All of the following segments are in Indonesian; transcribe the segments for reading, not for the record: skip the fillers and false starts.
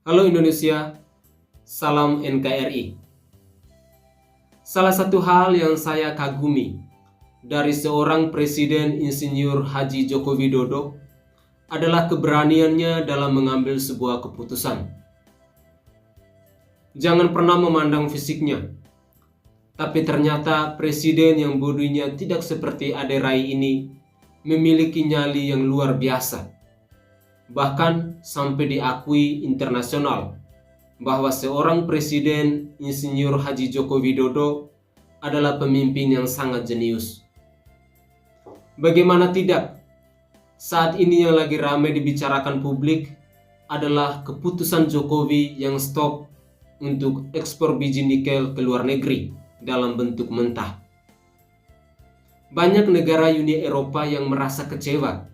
Halo Indonesia, salam NKRI. Salah satu hal yang saya kagumi dari seorang Presiden Insinyur Haji Joko Widodo adalah keberaniannya dalam mengambil sebuah keputusan. Jangan pernah memandang fisiknya, tapi ternyata Presiden yang bodinya tidak seperti Aderai ini memiliki nyali yang luar biasa. Bahkan sampai diakui internasional bahwa seorang Presiden Insinyur Haji Joko Widodo adalah pemimpin yang sangat jenius. Bagaimana tidak, saat ini yang lagi ramai dibicarakan publik adalah keputusan Jokowi yang stop untuk ekspor biji nikel ke luar negeri dalam bentuk mentah. Banyak negara Uni Eropa yang merasa kecewa,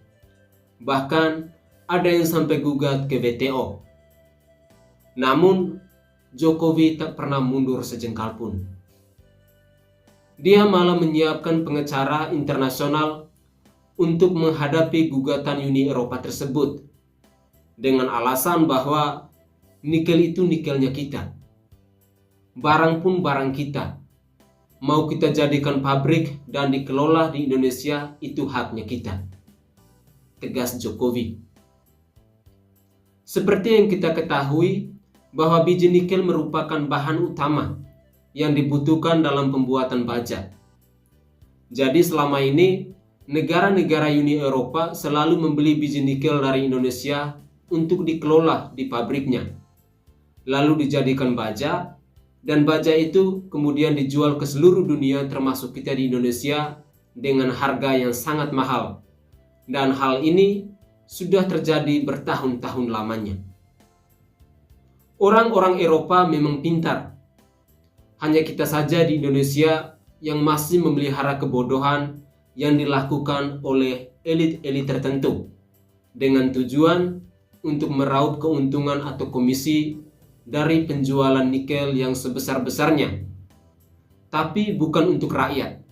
bahkan ada yang sampai gugat ke WTO. Namun, Jokowi tak pernah mundur sejengkal pun. Dia malah menyiapkan pengacara internasional untuk menghadapi gugatan Uni Eropa tersebut dengan alasan bahwa nikel itu nikelnya kita. Barang pun barang kita. Mau kita jadikan pabrik dan dikelola di Indonesia, itu haknya kita. Tegas Jokowi. Seperti yang kita ketahui bahwa biji nikel merupakan bahan utama yang dibutuhkan dalam pembuatan baja. Jadi selama ini negara-negara Uni Eropa selalu membeli biji nikel dari Indonesia untuk dikelola di pabriknya. Lalu dijadikan baja, dan baja itu kemudian dijual ke seluruh dunia termasuk kita di Indonesia dengan harga yang sangat mahal. Dan hal ini sudah terjadi bertahun-tahun lamanya. Orang-orang Eropa memang pintar. Hanya kita saja di Indonesia yang masih memelihara kebodohan yang dilakukan oleh elit-elit tertentu dengan tujuan untuk meraup keuntungan atau komisi dari penjualan nikel yang sebesar-besarnya. Tapi bukan untuk rakyat,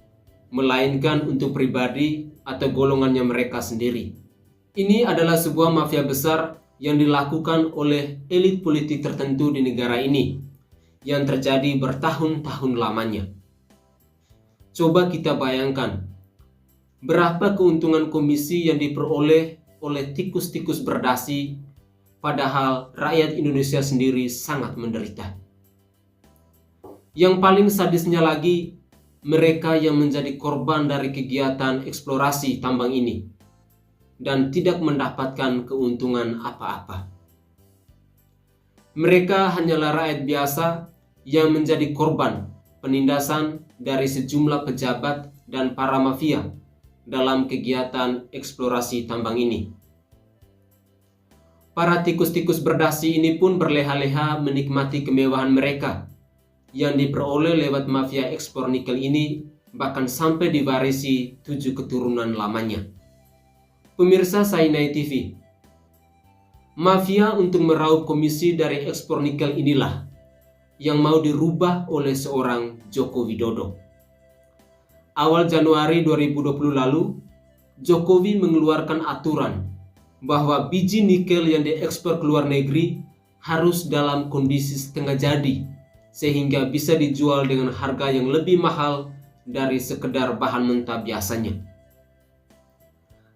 melainkan untuk pribadi atau golongannya mereka sendiri. Ini adalah sebuah mafia besar yang dilakukan oleh elit politik tertentu di negara ini yang terjadi bertahun-tahun lamanya. Coba kita bayangkan berapa keuntungan komisi yang diperoleh oleh tikus-tikus berdasi, padahal rakyat Indonesia sendiri sangat menderita. Yang paling sadisnya lagi, mereka yang menjadi korban dari kegiatan eksplorasi tambang ini dan tidak mendapatkan keuntungan apa-apa. Mereka hanyalah rakyat biasa yang menjadi korban penindasan dari sejumlah pejabat dan para mafia dalam kegiatan eksplorasi tambang ini. Para tikus-tikus berdasi ini pun berleha-leha menikmati kemewahan mereka yang diperoleh lewat mafia ekspor nikel ini, bahkan sampai diwarisi 7 keturunan lamanya. Pemirsa Sainai TV, mafia untuk meraup komisi dari ekspor nikel inilah yang mau dirubah oleh seorang Joko Widodo. Awal Januari 2020 lalu, Jokowi mengeluarkan aturan bahwa biji nikel yang diekspor ke luar negeri harus dalam kondisi setengah jadi, sehingga bisa dijual dengan harga yang lebih mahal dari sekedar bahan mentah biasanya.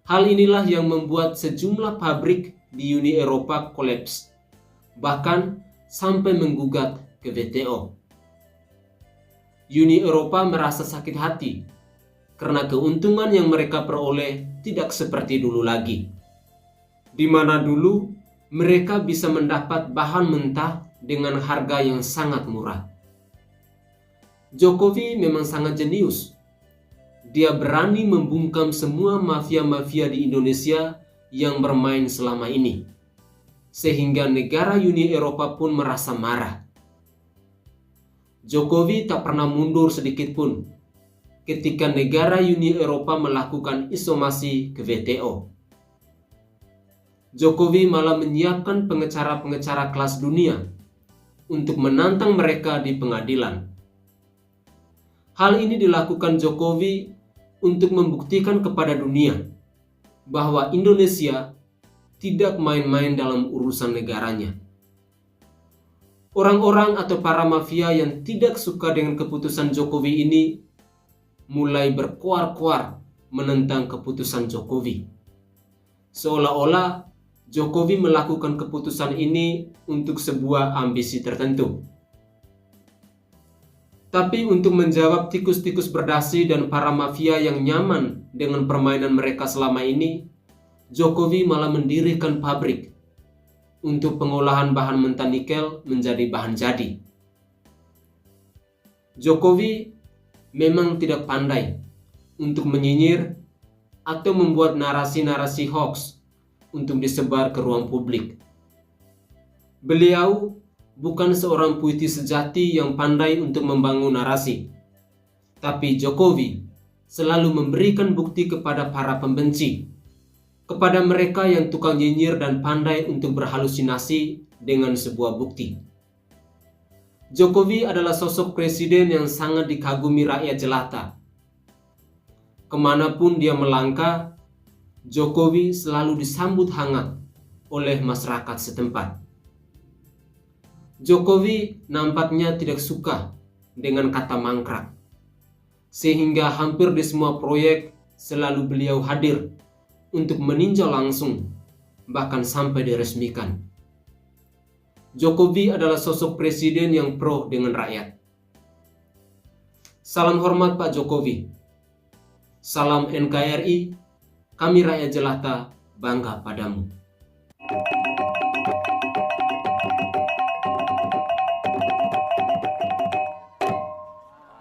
Hal inilah yang membuat sejumlah pabrik di Uni Eropa kolaps, bahkan sampai menggugat ke WTO. Uni Eropa merasa sakit hati karena keuntungan yang mereka peroleh tidak seperti dulu lagi, di mana dulu mereka bisa mendapat bahan mentah dengan harga yang sangat murah. Jokowi memang sangat jenius. Dia berani membungkam semua mafia-mafia di Indonesia yang bermain selama ini, sehingga negara Uni Eropa pun merasa marah. Jokowi tak pernah mundur sedikit pun ketika negara Uni Eropa melakukan isomasi ke WTO. Jokowi malah menyiapkan pengacara-pengacara kelas dunia untuk menantang mereka di pengadilan. Hal ini dilakukan Jokowi untuk membuktikan kepada dunia bahwa Indonesia tidak main-main dalam urusan negaranya. Orang-orang atau para mafia yang tidak suka dengan keputusan Jokowi ini mulai berkoar-koar menentang keputusan Jokowi. Seolah-olah Jokowi melakukan keputusan ini untuk sebuah ambisi tertentu. Tapi untuk menjawab tikus-tikus berdasi dan para mafia yang nyaman dengan permainan mereka selama ini, Jokowi malah mendirikan pabrik untuk pengolahan bahan mentah nikel menjadi bahan jadi. Jokowi memang tidak pandai untuk menyinyir atau membuat narasi-narasi hoax untuk disebar ke ruang publik. Beliau bukan seorang puitis sejati yang pandai untuk membangun narasi. Tapi Jokowi selalu memberikan bukti kepada para pembenci, kepada mereka yang tukang nyinyir dan pandai untuk berhalusinasi dengan sebuah bukti. Jokowi adalah sosok presiden yang sangat dikagumi rakyat jelata. Kemanapun dia melangkah, Jokowi selalu disambut hangat oleh masyarakat setempat. Jokowi nampaknya tidak suka dengan kata mangkrak, sehingga hampir di semua proyek selalu beliau hadir untuk meninjau langsung, bahkan sampai diresmikan. Jokowi adalah sosok presiden yang pro dengan rakyat. Salam hormat Pak Jokowi. Salam NKRI, kami rakyat jelata bangga padamu.